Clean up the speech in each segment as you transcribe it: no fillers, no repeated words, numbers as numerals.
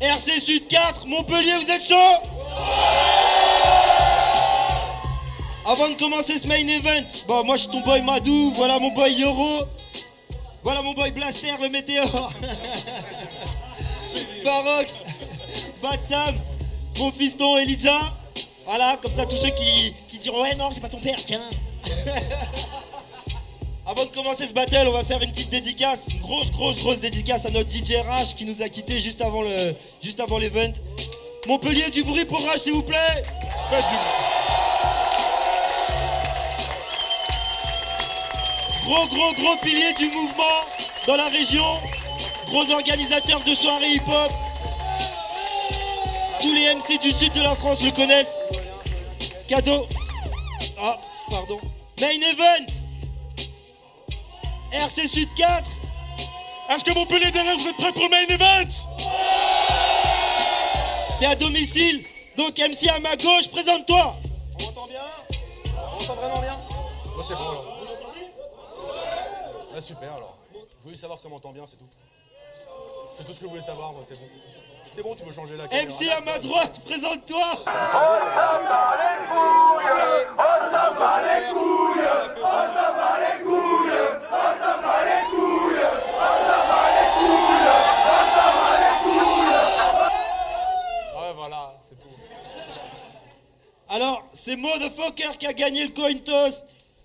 RC Sud 4, Montpellier, vous êtes chaud? Avant de commencer ce main event, bon, moi je suis ton boy Madou, voilà mon boy Yoro, voilà mon boy Blaster, le météore, Barox, Batsam, mon fiston Elijah. Voilà, comme ça tous ceux qui diront ouais non c'est pas ton père, tiens. Avant de commencer ce battle, on va faire une petite dédicace, une grosse dédicace à notre DJ Rash qui nous a quittés juste avant l'event. Montpellier, du bruit pour Rash s'il vous plaît. Gros pilier du mouvement dans la région, gros organisateur de soirées hip-hop. Tous les MC du sud de la France le connaissent. Cadeau. Ah, pardon. Main event. RC Sud 4. Est-ce que Montpellier derrière, vous êtes prêts pour le main event? T'es à domicile, donc MC à ma gauche, présente-toi. On m'entend bien? On m'entend vraiment bien? Bon, c'est bon alors. Vous m'entendez? Ah, super alors. Je voulais savoir si on m'entend bien, c'est tout. C'est tout ce que je voulais savoir, moi, c'est bon. C'est bon, tu peux changer la caméra. MC à ma droite, présente-toi. On s'en bat les couilles, on s'en bat les couilles, on s'en bat les couilles, on s'en bat les couilles, on s'en bat les couilles, on s'en bat les couilles. Ouais, voilà, c'est tout. Alors, c'est Motherfucker qui a gagné le coin toss.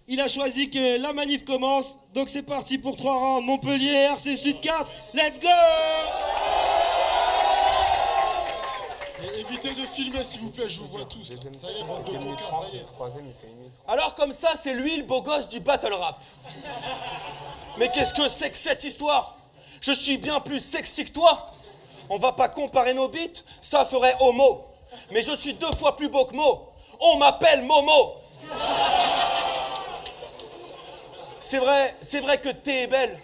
Il a choisi que la manif commence. Donc c'est parti pour 3 rounds. Montpellier, RC Sud 4. Let's go! Et évitez de filmer s'il vous plaît, je vous vois tous. Là. Ça y est, bande de coquins, ça y est. Alors comme ça, c'est lui le beau gosse du battle rap. Mais qu'est-ce que c'est que cette histoire? Je suis bien plus sexy que toi. On va pas comparer nos beats, ça ferait homo. Mais je suis 2 fois plus beau que Mo. On m'appelle Momo. C'est vrai que t'es belle.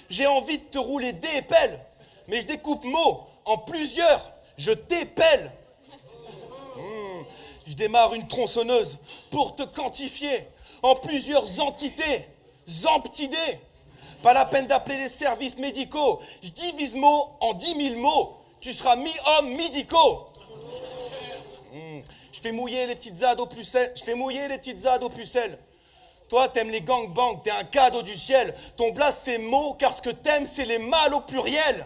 J'ai envie de te rouler des pelles. Mais je découpe Mo en plusieurs. Je t'épelle. Je démarre une tronçonneuse pour te quantifier en plusieurs entités. Zamptidées. Pas la peine d'appeler les services médicaux. Je divise mots en 10 000 mots. Tu seras mi-homme, mi-dico. Je fais mouiller les petites zades aux pucelles. Toi, t'aimes les gangbangs, t'es un cadeau du ciel. Ton blast, c'est mots, car ce que t'aimes, c'est les mâles au pluriel.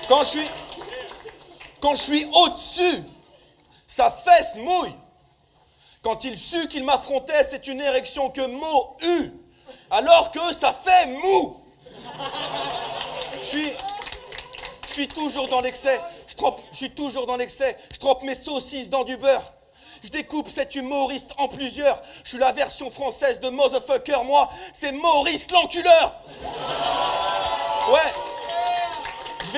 Quand je suis au-dessus, sa fesse mouille. Quand il sut qu'il m'affrontait, c'est une érection que Mo eut. Alors que ça fait mou. Je suis toujours dans l'excès. Je trempe mes saucisses dans du beurre. Je découpe cet humoriste en plusieurs. Je suis la version française de Motherfucker. Moi, c'est Maurice l'enculeur. Ouais. Je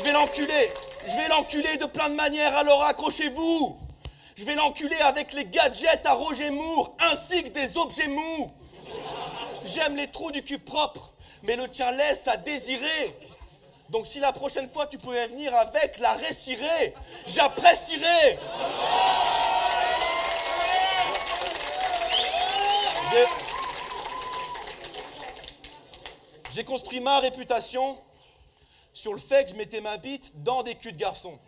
vais l'enculer de plein de manières, alors accrochez-vous. Je vais l'enculer avec les gadgets à Roger Moore, ainsi que des objets mous. J'aime les trous du cul propres, mais le tien laisse à désirer. Donc si la prochaine fois tu pouvais venir avec la récirée, j'apprécierais. J'ai construit ma réputation sur le fait que je mettais ma bite dans des culs de garçons.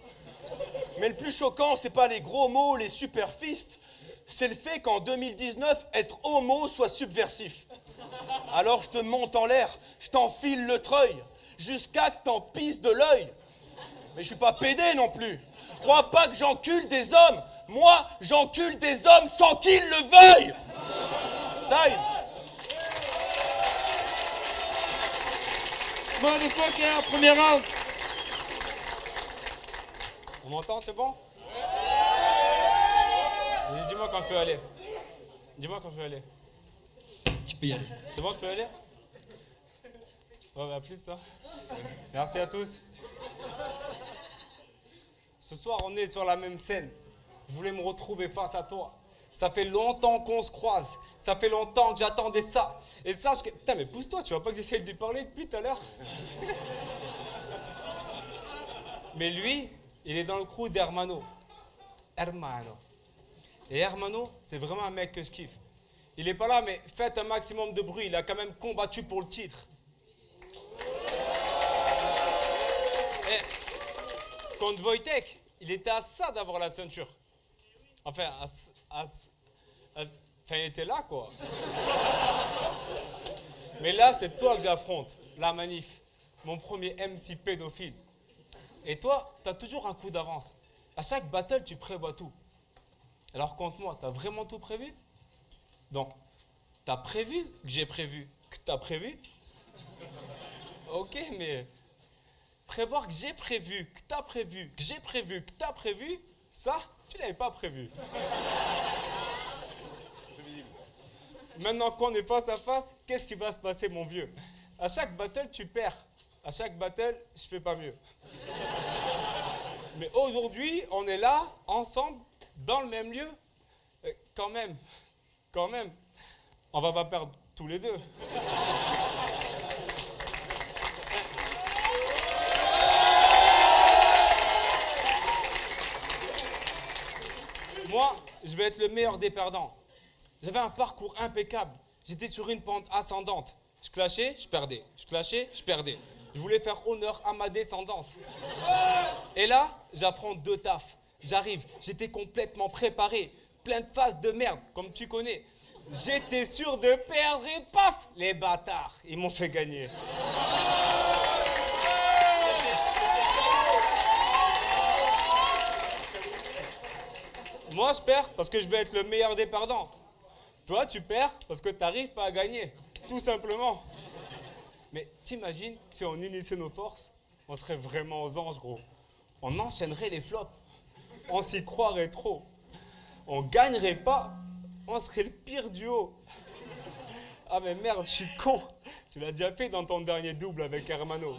Mais le plus choquant, c'est pas les gros mots, les super fistes, c'est le fait qu'en 2019, être homo soit subversif. Alors je te monte en l'air, je t'enfile le treuil, jusqu'à que t'en pisses de l'œil. Mais je suis pas pédé non plus. Crois pas que j'encule des hommes. Moi, j'encule des hommes sans qu'ils le veuillent. Time. Motherfucker, premier round. On m'entend, c'est bon? Dis-moi quand je peux aller. Tu peux y aller. C'est bon, je peux aller? Ouais, bah plus ça. Merci à tous. Ce soir, on est sur la même scène. Je voulais me retrouver face à toi. Ça fait longtemps qu'on se croise. Ça fait longtemps que j'attendais ça. Et sache que... Putain, mais pousse-toi, tu vois pas que j'essaye de lui parler depuis tout à l'heure? Mais lui, il est dans le crew d'Hermano. Et Hermano, c'est vraiment un mec que je kiffe. Il est pas là, mais faites un maximum de bruit. Il a quand même combattu pour le titre. Et contre Wojtek, il était à ça d'avoir la ceinture. Enfin, il était là, quoi. Mais là, c'est toi que j'affronte, la manif. Mon premier MC pédophile. Et toi, t'as toujours un coup d'avance. À chaque battle, tu prévois tout. Alors contre moi, t'as vraiment tout prévu? Donc, t'as prévu que j'ai prévu que t'as prévu? Ok, mais prévoir que j'ai prévu, que t'as prévu, que j'ai prévu, que t'as prévu, ça, tu l'avais pas prévu. Maintenant qu'on est face à face, qu'est-ce qui va se passer, mon vieux? À chaque battle, tu perds. À chaque battle, je fais pas mieux. Mais aujourd'hui, on est là, ensemble, dans le même lieu. Quand même, on va pas perdre tous les deux. Moi, je vais être le meilleur des perdants. J'avais un parcours impeccable. J'étais sur une pente ascendante. Je clashais, je perdais. Je clashais, je perdais. Je voulais faire honneur à ma descendance. Et là, j'affronte deux tafs. J'arrive, j'étais complètement préparé. Plein de phases de merde, comme tu connais. J'étais sûr de perdre et paf, les bâtards, ils m'ont fait gagner. Moi, je perds parce que je vais être le meilleur des perdants. Toi, tu perds parce que tu n'arrives pas à gagner, tout simplement. Mais t'imagines, si on unissait nos forces, on serait vraiment aux anges, gros. On enchaînerait les flops. On s'y croirait trop. On gagnerait pas. On serait le pire duo. Ah mais merde, je suis con. Tu l'as déjà fait dans ton dernier double avec Hermano. Ouais.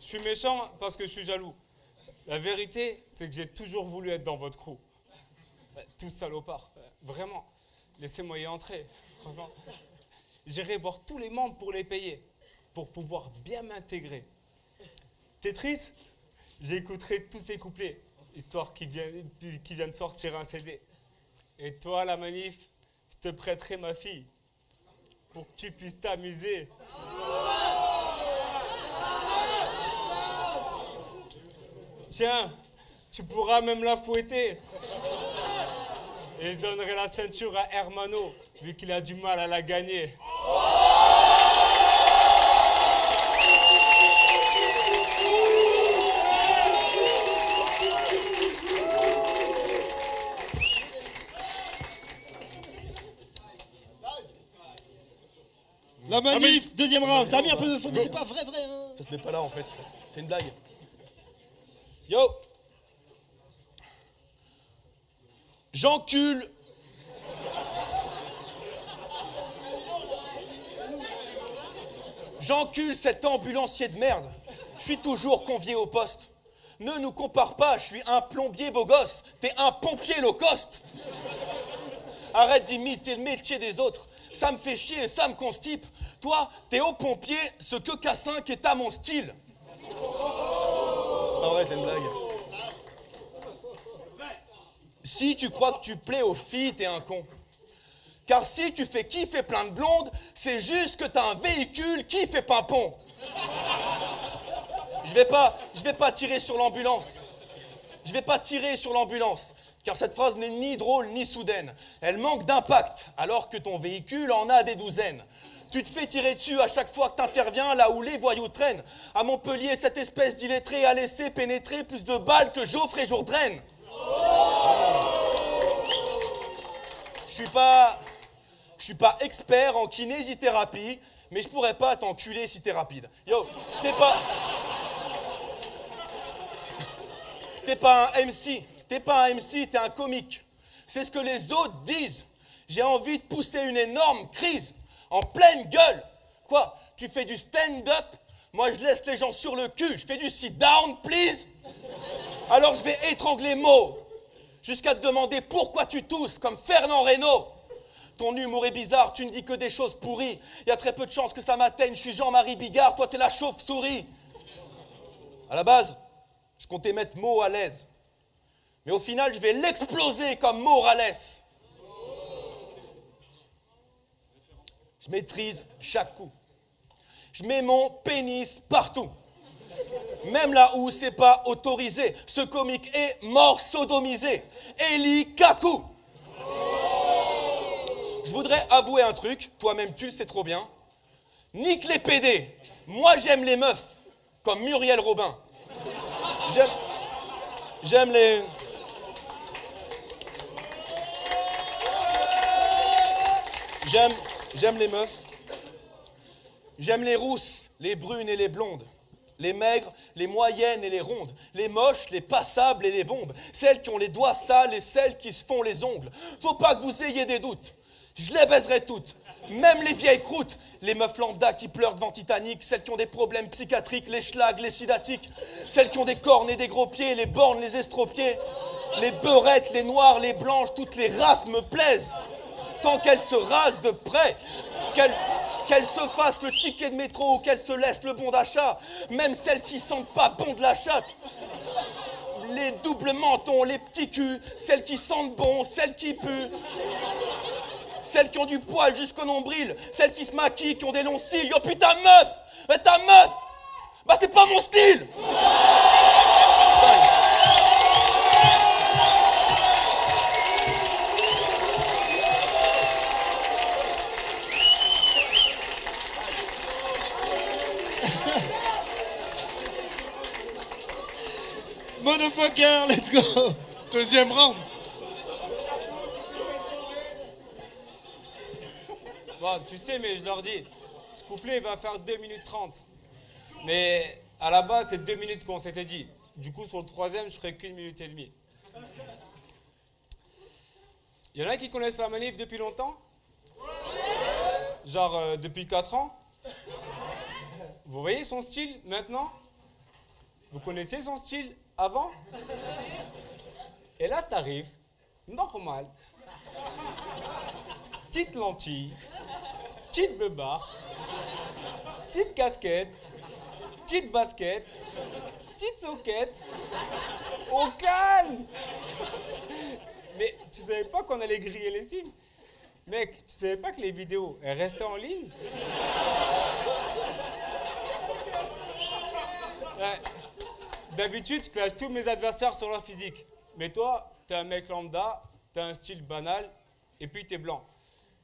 Je suis méchant parce que je suis jaloux. La vérité, c'est que j'ai toujours voulu être dans votre crew. Tous salopards, vraiment. Laissez-moi y entrer, franchement. J'irai voir tous les membres pour les payer, pour pouvoir bien m'intégrer. Tetris, j'écouterai tous ces couplets, histoire qu'il vienne sortir un CD. Et toi, la manif, je te prêterai ma fille, pour que tu puisses t'amuser. Tiens, tu pourras même la fouetter. Et je donnerai la ceinture à Hermano, vu qu'il a du mal à la gagner. La manif, deuxième round. Ça a mis un peu de fond, mais c'est pas vrai, hein. Ça se met pas là en fait, c'est une blague. Yo! J'encule. J'encule cet ambulancier de merde. Je suis toujours convié au poste. Ne nous compare pas, je suis un plombier beau gosse. T'es un pompier low cost. Arrête d'imiter le métier des autres. Ça me fait chier et ça me constipe. Toi, t'es au pompier, ce que K5 est à mon style. Ah ouais, c'est une blague. Si tu crois que tu plais aux filles, t'es un con. Car si tu fais kiffer plein de blondes, c'est juste que t'as un véhicule qui fait pimpon. Je vais pas tirer sur l'ambulance. Je vais pas tirer sur l'ambulance. Car cette phrase n'est ni drôle ni soudaine. Elle manque d'impact, alors que ton véhicule en a des douzaines. Tu te fais tirer dessus à chaque fois que t'interviens là où les voyous traînent. À Montpellier, cette espèce d'illettré a laissé pénétrer plus de balles que Geoffrey Jourdain. Je suis pas expert en kinésithérapie, mais je pourrais pas t'enculer si t'es rapide. Yo, t'es pas un MC. T'es pas un MC, t'es un comique. C'est ce que les autres disent. J'ai envie de pousser une énorme crise. En pleine gueule. Quoi? Tu fais du stand-up? Moi, je laisse les gens sur le cul. Je fais du sit-down, please. Alors, je vais étrangler Mo. Jusqu'à te demander pourquoi tu tousses, comme Fernand Reynaud. Ton humour est bizarre, tu ne dis que des choses pourries. Il y a très peu de chances que ça m'atteigne. Je suis Jean-Marie Bigard, toi, t'es la chauve-souris. À la base, je comptais mettre Mo à l'aise. Mais au final, je vais l'exploser comme Morales. Je maîtrise chaque coup. Je mets mon pénis partout. Même là où c'est pas autorisé. Ce comique est mort sodomisé. Eli Kaku. Je voudrais avouer un truc, toi-même tu le sais trop bien. Nique les PD. Moi j'aime les meufs, comme Muriel Robin. J'aime les... J'aime les meufs. J'aime les rousses, les brunes et les blondes. Les maigres, les moyennes et les rondes. Les moches, les passables et les bombes. Celles qui ont les doigts sales et celles qui se font les ongles. Faut pas que vous ayez des doutes. Je les baiserai toutes. Même les vieilles croûtes. Les meufs lambda qui pleurent devant Titanic. Celles qui ont des problèmes psychiatriques, les schlags, les sidatiques. Celles qui ont des cornes et des gros pieds. Les bornes, les estropiés. Les beurettes, les noires, les blanches. Toutes les races me plaisent. Tant qu'elles se rasent de près. Qu'elles se fassent le ticket de métro ou qu'elles se laissent le bon d'achat. Même celles qui sentent pas bon de la chatte. Les doubles mentons, les petits culs. Celles qui sentent bon, celles qui puent. Celles qui ont du poil jusqu'au nombril. Celles qui se maquillent, qui ont des longs cils. Yo putain meuf. Mais ta meuf, bah c'est pas mon style. Motherfucker, let's go. Deuxième round. Bon, tu sais, mais je leur dis, ce couplet va faire 2 minutes 30. Mais à la base, c'est 2 minutes qu'on s'était dit. Du coup, sur le troisième, je ferai qu'1 minute et demie. Il y en a qui connaissent la manif depuis longtemps? Genre depuis 4 ans? Vous voyez son style maintenant? Vous connaissez son style avant? Et là, t'arrives, normal. Petite lentille, petite beubare, petite casquette, petite basket, petite soquette. Au calme! Mais tu savais pas qu'on allait griller les signes? Mec, tu savais pas que les vidéos, elles restaient en ligne? Ouais. D'habitude, je clash tous mes adversaires sur leur physique. Mais toi, t'es un mec lambda, t'as un style banal, et puis t'es blanc.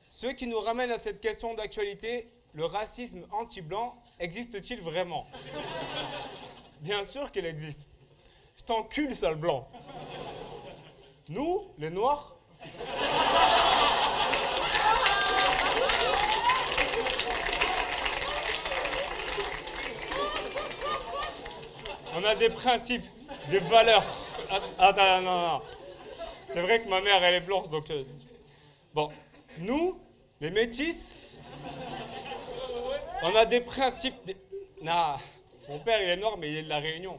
Ce qui nous ramène à cette question d'actualité, le racisme anti-blanc existe-t-il vraiment? Bien sûr qu'il existe. Je t'encule, sale blanc. Nous, les noirs, on a des principes, des valeurs. Attends, non. C'est vrai que ma mère, elle est blanche, donc... Bon, nous, les métis, on a des principes... Non, mon père, il est noir, mais il est de la Réunion.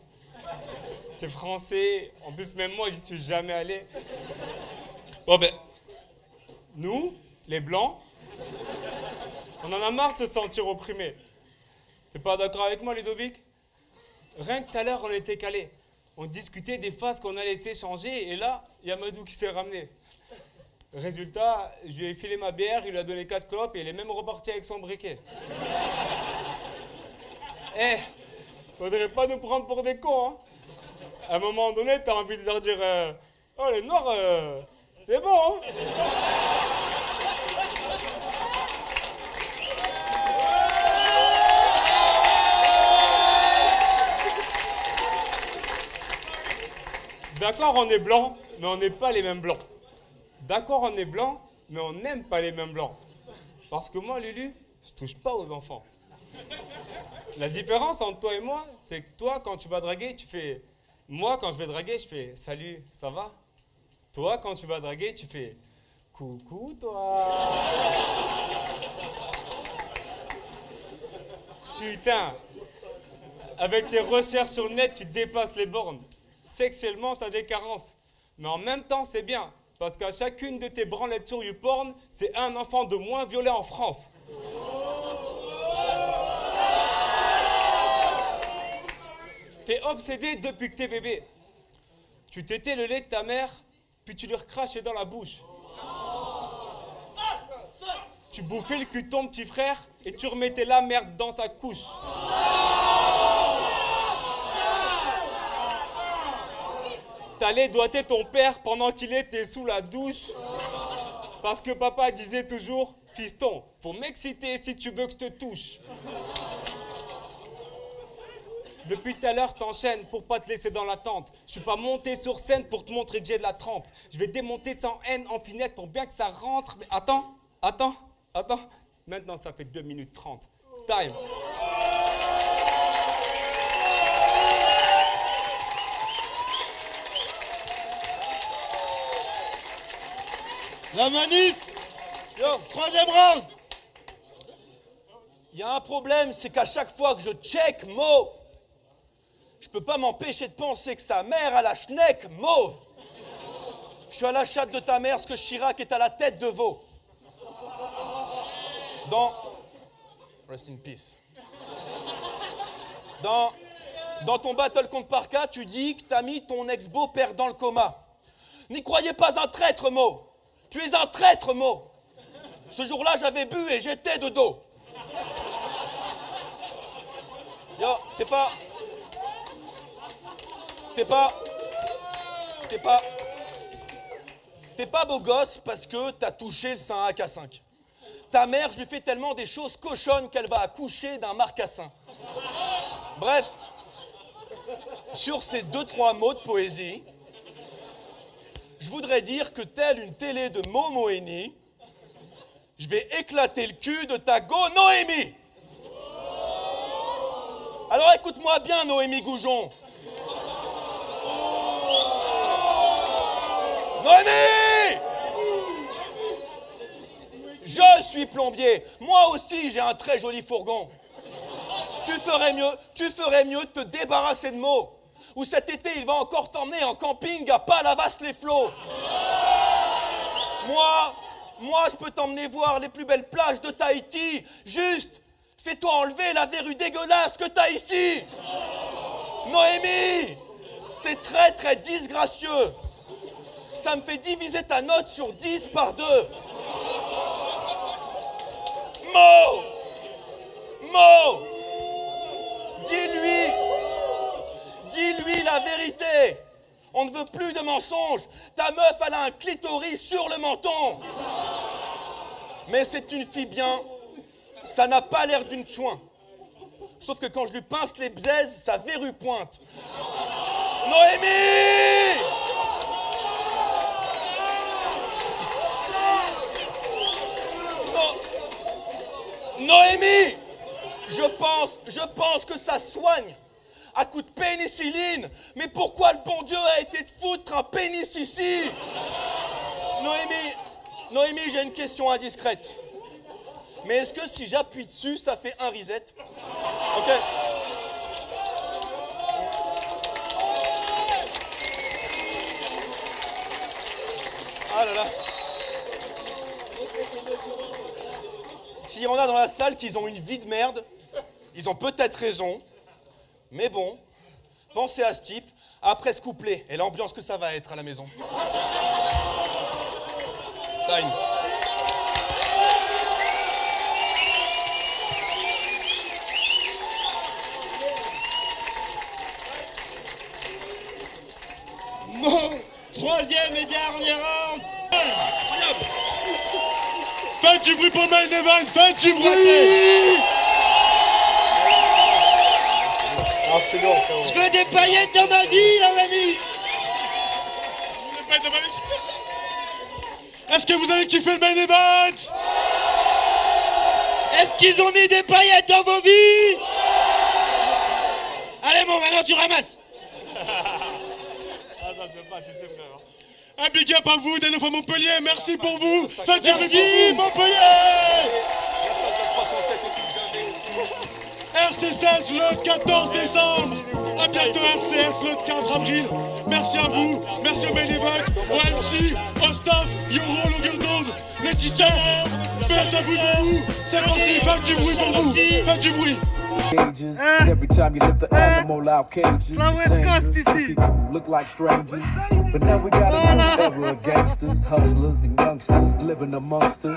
C'est français. En plus, même moi, j'y suis jamais allé. Bon, ben... Nous, les blancs, on en a marre de se sentir opprimés. T'es pas d'accord avec moi, Ludovic? Rien que tout à l'heure, on était calés. On discutait des phases qu'on allait s'échanger, et là, il y a Madou qui s'est ramené. Résultat, je lui ai filé ma bière, il lui a donné 4 clopes, et il est même reparti avec son briquet. Eh, faudrait pas nous prendre pour des cons, hein. À un moment donné, t'as envie de leur dire oh, les noirs, c'est bon, hein. D'accord, on est blanc, mais on n'est pas les mêmes blancs. D'accord, on est blanc, mais on n'aime pas les mêmes blancs. Parce que moi, Lulu, je touche pas aux enfants. La différence entre toi et moi, c'est que toi, quand tu vas draguer, tu fais... Moi, quand je vais draguer, je fais « Salut, ça va ?» Toi, quand tu vas draguer, tu fais « Coucou, toi !» Putain, avec tes recherches sur le net, tu dépasses les bornes. Sexuellement, t'as des carences. Mais en même temps, c'est bien. Parce qu'à chacune de tes branlettes sur YouPorn, c'est un enfant de moins violé en France. T'es obsédé depuis que t'es bébé. Tu tétais le lait de ta mère, puis tu lui recrachais dans la bouche. Tu bouffais le cul de ton petit frère et tu remettais la merde dans sa couche. T'allais doigter ton père pendant qu'il était sous la douche. Parce que papa disait toujours, fiston, faut m'exciter si tu veux que je te touche. Depuis tout à l'heure, je t'enchaîne pour pas te laisser dans l'attente. Je suis pas monté sur scène pour te montrer que j'ai de la trempe. Je vais démonter sans haine en finesse pour bien que ça rentre. Mais attends. Maintenant, ça fait 2 minutes 30. Time. La manif. Yo, 3e round. il y a un problème, c'est qu'à chaque fois que je check Mo, je peux pas m'empêcher de penser que sa mère a la schneck mauve. Je suis à la chatte de ta mère, ce que Chirac est à la tête de veau. Rest in peace. Dans ton battle contre Parka, tu dis que t'as mis ton ex-beau-père dans le coma. N'y croyez pas un traître, Mo. Tu es un traître, Mo. Ce jour-là, j'avais bu et j'étais de dos. Yo, t'es pas beau gosse parce que t'as touché le sein AK5. Ta mère, je lui fais tellement des choses cochonnes qu'elle va accoucher d'un marcassin. Bref, sur ces 2-3 mots de poésie, je voudrais dire que telle une télé de Mo Moeni, je vais éclater le cul de ta go Noémie. Alors écoute-moi bien, Noémie Goujon. Noémie! Je suis plombier. Moi aussi, j'ai un très joli fourgon. Tu ferais mieux de te débarrasser de Mo. Ou cet été, il va encore t'emmener en camping à Palavas-les-Flots. Moi, je peux t'emmener voir les plus belles plages de Tahiti. Juste, fais-toi enlever la verrue dégueulasse que t'as ici. Noémie, c'est très très disgracieux. Ça me fait diviser ta note sur 10 par 2. Mo, dis-lui la vérité. On ne veut plus de mensonges. Ta meuf, elle a un clitoris sur le menton. Mais c'est une fille bien. Ça n'a pas l'air d'une chouin. Sauf que quand je lui pince les bzaises, sa verrue pointe. Noémie! Noémie! Je pense que ça soigne à coup de pénicilline. Mais pourquoi le bon Dieu a été de foutre un pénis ici? Noémie, j'ai une question indiscrète. Mais est-ce que si j'appuie dessus, ça fait un reset? Ok. Ah là là. S'il y en a dans la salle qui ont une vie de merde, ils ont peut-être raison. Mais bon, pensez à ce type après ce couplet et l'ambiance que ça va être à la maison. Time. Mon 3e et dernier round. Incroyable. Faites du bruit pour le main event, faites du bruit! Ah, c'est long, frérot. Je veux des paillettes dans ma vie, la mamie. Est-ce que vous avez kiffé le main event? Est-ce qu'ils ont mis des paillettes dans vos vies? Allez, bon, maintenant tu ramasses. Ah, ça, je veux pas, tu sais, frère. Un big up à vous, Danofa Montpellier, merci pour vous! Faites du bruit Merci, pour vous! Montpellier. RC16 le 14 décembre! A bientôt RCS le 4 avril! Merci à vous, merci au main event, au MC, au staff, Yoro, longueur d'onde, les teachers! Faites un bruit pour vous! C'est parti, faites du bruit pour vous! Faites du bruit! Cages. Every time you lift the animal out cages. La it's West Coast dangerous. ici. People who look like strangers. But now we got a new era of gangsters, hustlers, and youngsters living amongst us.